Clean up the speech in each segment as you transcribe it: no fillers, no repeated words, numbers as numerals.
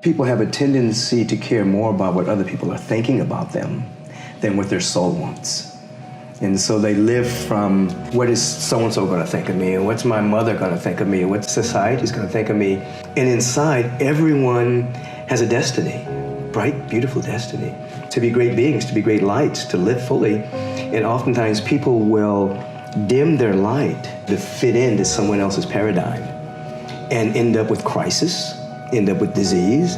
People have a tendency to care more about what other people are thinking about them than what their soul wants. And so they live from, what is so-and-so going to think of me? And what's my mother going to think of me? And what society's going to think of me? And inside, everyone has a destiny, bright, beautiful destiny, to be great beings, to be great lights, to live fully. And oftentimes people will dim their light to fit into someone else's paradigm and end up with crisis, end up with disease,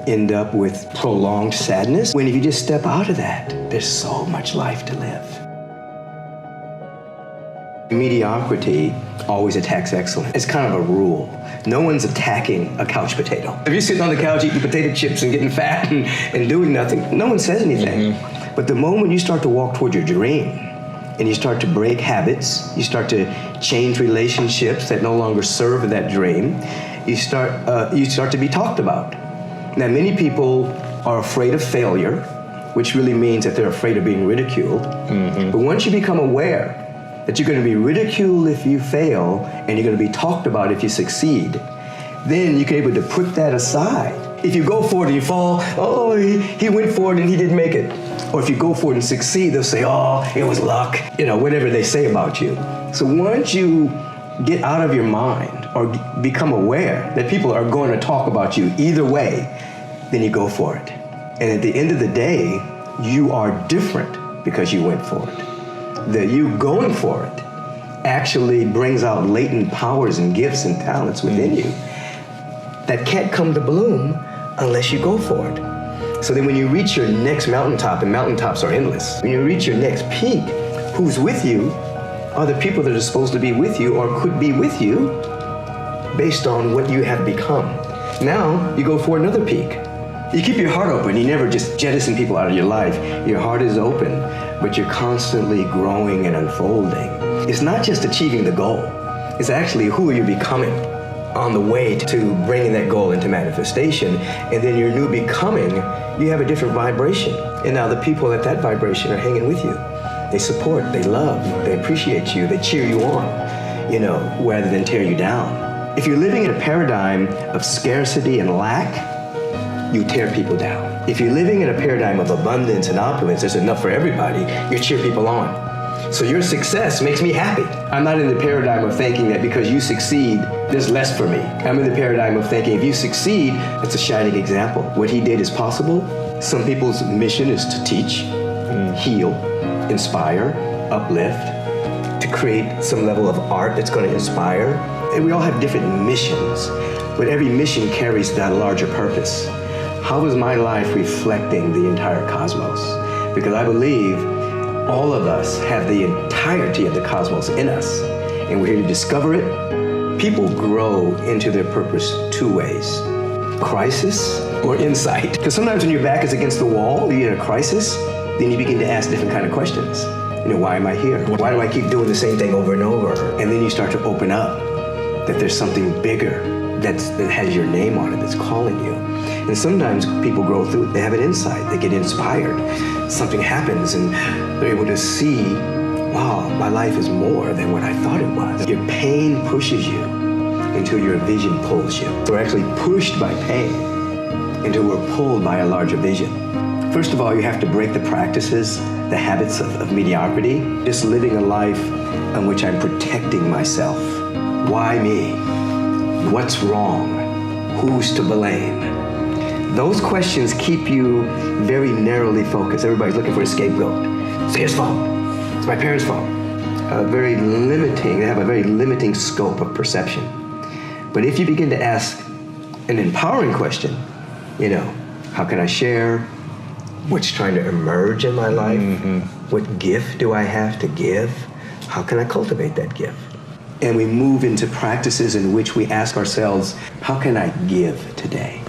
end up with prolonged sadness. When if you just step out of that, there's so much life to live. Mediocrity always attacks excellence. It's kind of a rule. No one's attacking a couch potato. If you're sitting on the couch eating potato chips and getting fat and doing nothing, no one says anything. Mm-hmm. But the moment you start to walk toward your dream and you start to break habits, you start to change relationships that no longer serve that dream, you start to be talked about. Now, many people are afraid of failure, which really means that they're afraid of being ridiculed. Mm-hmm. But once you become aware that you're going to be ridiculed if you fail, and you're going to be talked about if you succeed, then you can be able to put that aside. If you go for it and you fall, oh, he went for it and he didn't make it. Or if you go for it and succeed, they'll say, oh, it was luck, whatever they say about you. So once you get out of your mind or become aware that people are going to talk about you either way, then you go for it. And at the end of the day, you are different because you went for it. That you going for it actually brings out latent powers and gifts and talents within you that can't come to bloom unless you go for it. So then when you reach your next mountaintop, and mountaintops are endless, when you reach your next peak, who's with you are the people that are supposed to be with you or could be with you based on what you have become. Now you go for another peak. You keep your heart open. You never just jettison people out of your life. Your heart is open, but you're constantly growing and unfolding. It's not just achieving the goal. It's actually who are you becoming on the way to bringing that goal into manifestation. And then your new becoming, you have a different vibration. And now the people at that vibration are hanging with you. They support, they love, they appreciate you, they cheer you on, rather than tear you down. If you're living in a paradigm of scarcity and lack, you tear people down. If you're living in a paradigm of abundance and opulence, there's enough for everybody, you cheer people on. So your success makes me happy. I'm not in the paradigm of thinking that because you succeed, there's less for me. I'm in the paradigm of thinking if you succeed, it's a shining example. What he did is possible. Some people's mission is to teach, heal, inspire, uplift, to create some level of art that's going to inspire. And we all have different missions, but every mission carries that larger purpose. How is my life reflecting the entire cosmos? Because I believe all of us have the entirety of the cosmos in us, and we're here to discover it. People grow into their purpose two ways: crisis or insight. Because sometimes when your back is against the wall, you're in a crisis, then you begin to ask different kind of questions. Why am I here? Why do I keep doing the same thing over and over? And then you start to open up that there's something bigger that has your name on it, that's calling you. And sometimes people grow through it, they have an insight, they get inspired. Something happens and they're able to see, wow, my life is more than what I thought it was. Your pain pushes you until your vision pulls you. We're actually pushed by pain until we're pulled by a larger vision. First of all, you have to break the practices, the habits of mediocrity, just living a life in which I'm protecting myself. Why me? What's wrong? Who's to blame? Those questions keep you very narrowly focused. Everybody's looking for a scapegoat. It's his fault. It's my parents' fault. They have a very limiting scope of perception. But if you begin to ask an empowering question, how can I share? What's trying to emerge in my life? Mm-hmm. What gift do I have to give? How can I cultivate that gift? And we move into practices in which we ask ourselves, how can I give today?